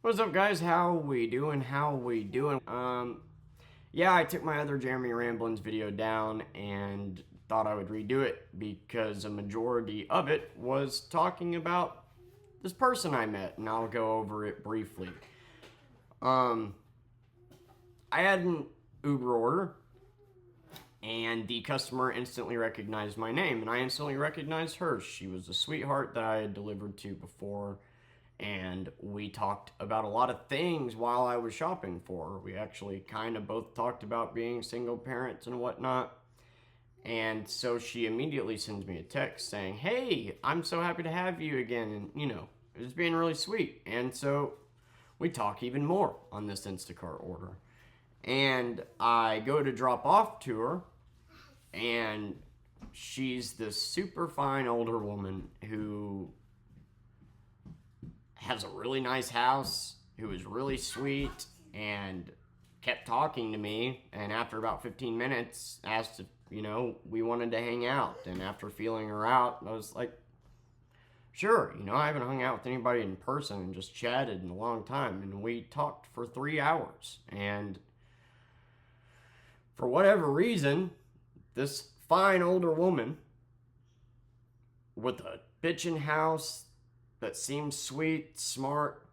What's up, guys? How we doing? How we doing? Yeah, I took my other Jeremy Ramblins video down and thought I would redo it because a majority of it was talking about this person I met, and I'll go over it briefly. Um, I had an Uber order, and the customer instantly recognized my name, and I instantly recognized her. She was a sweetheart that I had delivered to before, and we talked about a lot of things while I was shopping for her. We actually kind of both talked about being single parents and whatnot. And so she immediately sends me a text saying, "Hey, I'm so happy to have you again." And, it was being really sweet. And so we talk even more on this Instacart order. And I go to drop off to her, and she's this super fine older woman who has a really nice house, who is really sweet, and kept talking to me. And after about 15 minutes, asked if, we wanted to hang out. And after feeling her out, I was like, sure, I haven't hung out with anybody in person and just chatted in a long time. And we talked for 3 hours. And for whatever reason, this fine older woman with a bitchin' house that seemed sweet, smart,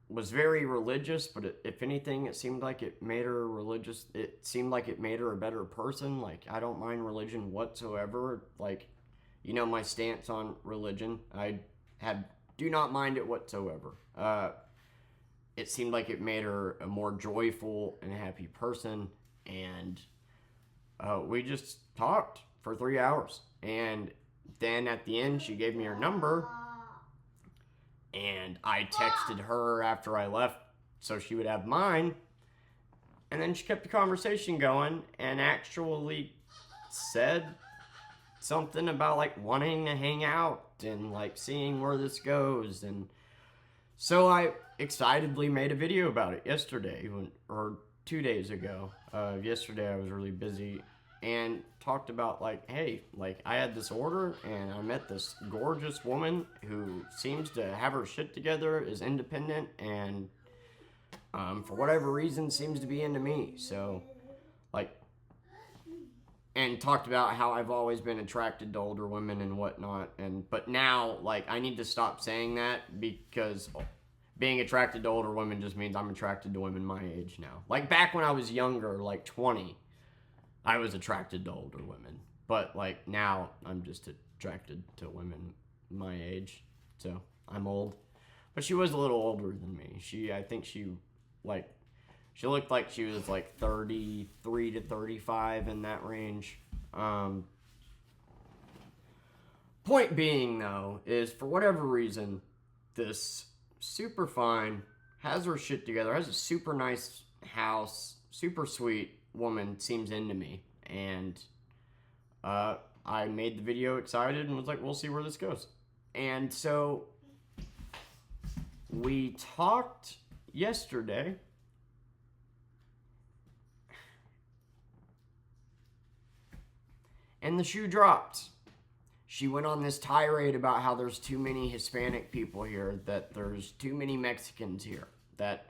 was very religious, but if anything, it seemed like it made her religious. It seemed like it made her a better person. Like, I don't mind religion whatsoever. Like, my stance on religion. Do not mind it whatsoever. It seemed like it made her a more joyful and happy person, and we just talked for 3 hours. And then at the end, she gave me her number, and I texted her after I left so she would have mine. And then she kept the conversation going and actually said something about like wanting to hang out and like seeing where this goes. And so I excitedly made a video about it yesterday, or 2 days ago. Yesterday I was really busy and talked about like, hey, like I had this order and I met this gorgeous woman who seems to have her shit together, is independent, and for whatever reason seems to be into me. So like, and talked about how I've always been attracted to older women and whatnot, but now like I need to stop saying that, because being attracted to older women just means I'm attracted to women my age now. Like back when I was younger, like 20, I was attracted to older women, but like now I'm just attracted to women my age. So I'm old, but she was a little older than me. I think she looked like she was like 33 to 35, in that range. Point being though is, for whatever reason, this super fine, has her shit together, has a super nice house, super sweet woman seems into me. And I made the video excited and was like, we'll see where this goes. And so we talked yesterday, and the shoe dropped. She went on this tirade about how there's too many Hispanic people here, that there's too many Mexicans here, that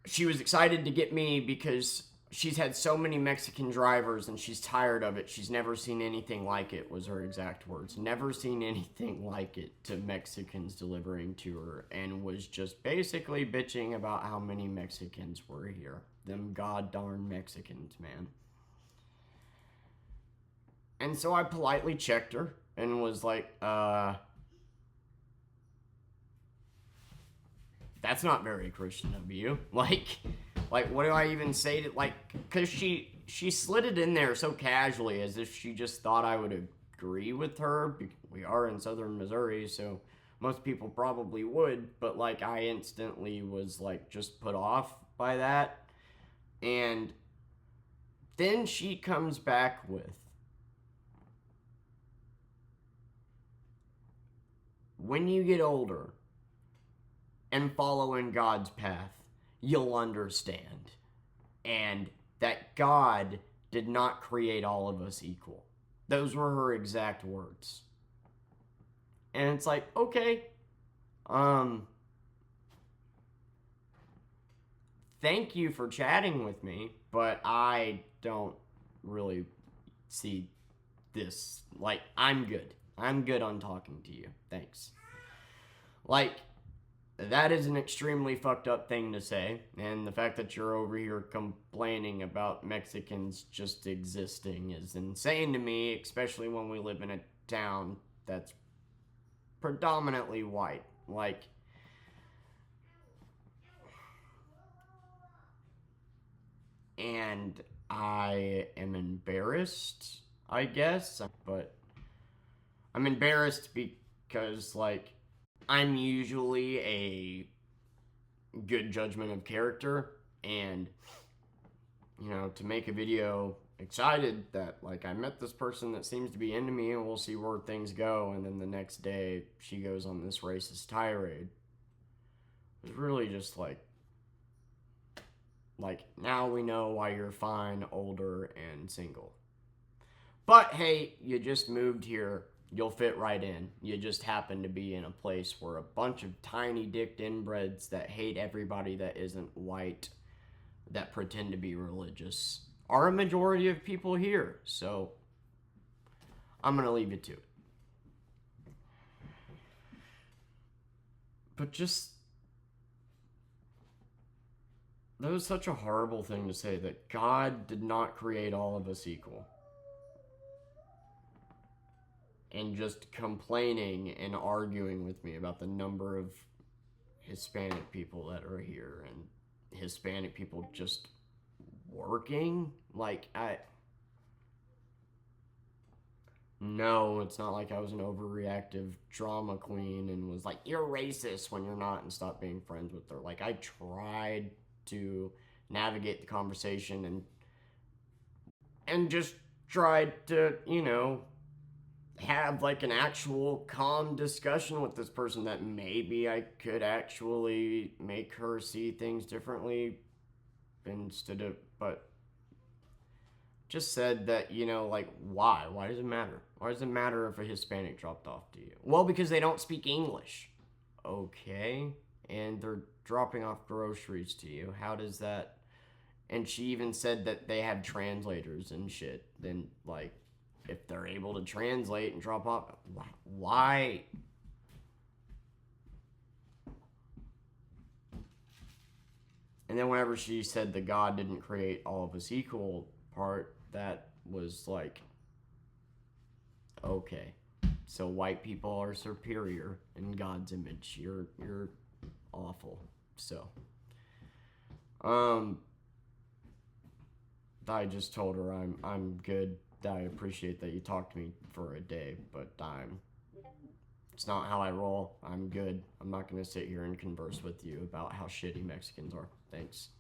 she was excited to get me because she's had so many Mexican drivers and she's tired of it. She's never seen anything like it, was her exact words. Never seen anything like it to Mexicans delivering to her, and was just basically bitching about how many Mexicans were here. Them god darn Mexicans, man. And so I politely checked her and was like, that's not very Christian of you. Like what do I even say to, like, because she slid it in there so casually as if she just thought I would agree with her. We are in southern Missouri, so most people probably would, but like I instantly was like just put off by that. And then she comes back with, when you get older and follow in God's path, you'll understand. And that God did not create all of us equal. Those were her exact words. And it's like, okay, Um, thank you for chatting with me, but I don't really see this. Like, I'm good. I'm good on talking to you. Thanks. Like, that is an extremely fucked up thing to say, and the fact that you're over here complaining about Mexicans just existing is insane to me, especially when we live in a town that's predominantly white. Like, and I am embarrassed, I guess, but I'm embarrassed because, like, I'm usually a good judgment of character, and to make a video excited that like I met this person that seems to be into me and we'll see where things go, and then the next day she goes on this racist tirade. It was really just like now we know why you're fine, older, and single. But hey, you just moved here. You'll fit right in. You just happen to be in a place where a bunch of tiny dicked inbreds that hate everybody that isn't white, that pretend to be religious, are a majority of people here. So I'm going to leave it to it. But just, that was such a horrible thing to say, that God did not create all of us equal. And just complaining and arguing with me about the number of Hispanic people that are here and Hispanic people just working. No, it's not like I was an overreactive drama queen and was like, you're racist when you're not, and stopped being friends with her. Like, I tried to navigate the conversation and just tried to, have like an actual calm discussion with this person that maybe I could actually make her see things differently but just said that, like, why? Why does it matter? Why does it matter if a Hispanic dropped off to you? Well, because they don't speak English. Okay. And they're dropping off groceries to you. How does that? And she even said that they have translators and shit. Then, like, if they're able to translate and drop off, why? And then whenever she said that God didn't create all of us equal part, that was like, okay, so white people are superior in God's image. You're awful. So, I just told her I'm good. I appreciate that you talked to me for a day, but it's not how I roll. I'm good. I'm not going to sit here and converse with you about how shitty Mexicans are. Thanks.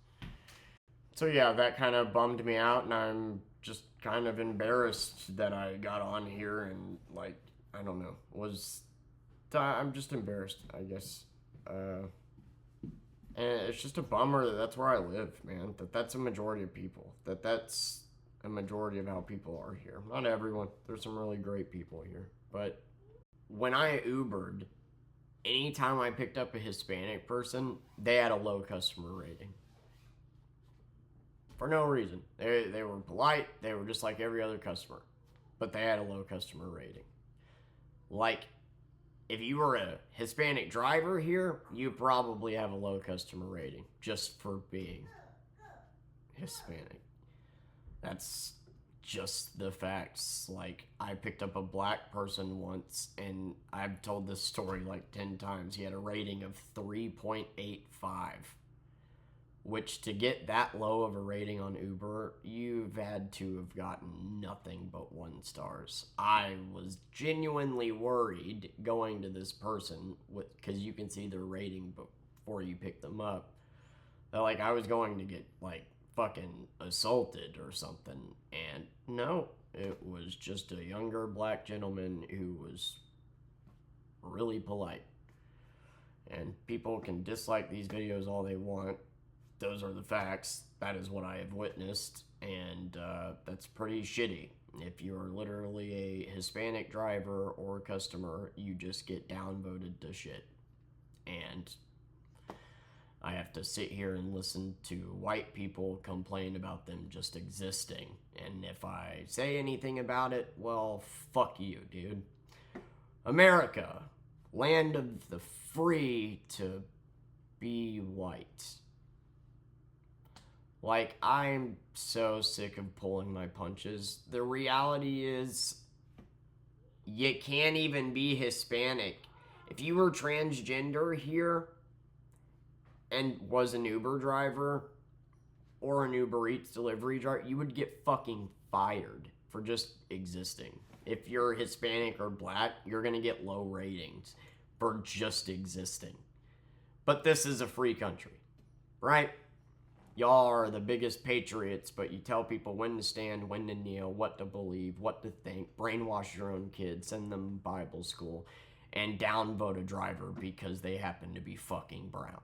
So yeah, that kind of bummed me out, and I'm just kind of embarrassed that I got on here and, like, I don't know, I'm just embarrassed, I guess. And it's just a bummer that that's where I live, man. That's a majority of people. That's a majority of how people are here. Not everyone. There's some really great people here. But when I Ubered, anytime I picked up a Hispanic person, they had a low customer rating. For no reason. They were polite. They were just like every other customer. But they had a low customer rating. Like, if you were a Hispanic driver here, you probably have a low customer rating just for being Hispanic. That's just the facts. Like, I picked up a black person once, and I've told this story like 10 times. He had a rating of 3.85, which, to get that low of a rating on Uber, you've had to have gotten nothing but 1 stars. I was genuinely worried going to this person, because you can see their rating before you pick them up, that, like, I was going to get, like, fucking assaulted or something. And no, it was just a younger black gentleman who was really polite. And people can dislike these videos all they want. Those are the facts. That is what I have witnessed, and that's pretty shitty. If you're literally a Hispanic driver or customer, you just get downvoted to shit. And I have to sit here and listen to white people complain about them just existing. And if I say anything about it, well, fuck you, dude. America, land of the free to be white. Like, I'm so sick of pulling my punches. The reality is, you can't even be Hispanic. If you were transgender here and was an Uber driver or an Uber Eats delivery driver, you would get fucking fired for just existing. If you're Hispanic or black, you're going to get low ratings for just existing. But this is a free country, right? Y'all are the biggest patriots, but you tell people when to stand, when to kneel, what to believe, what to think, brainwash your own kids, send them to Bible school, and downvote a driver because they happen to be fucking brown.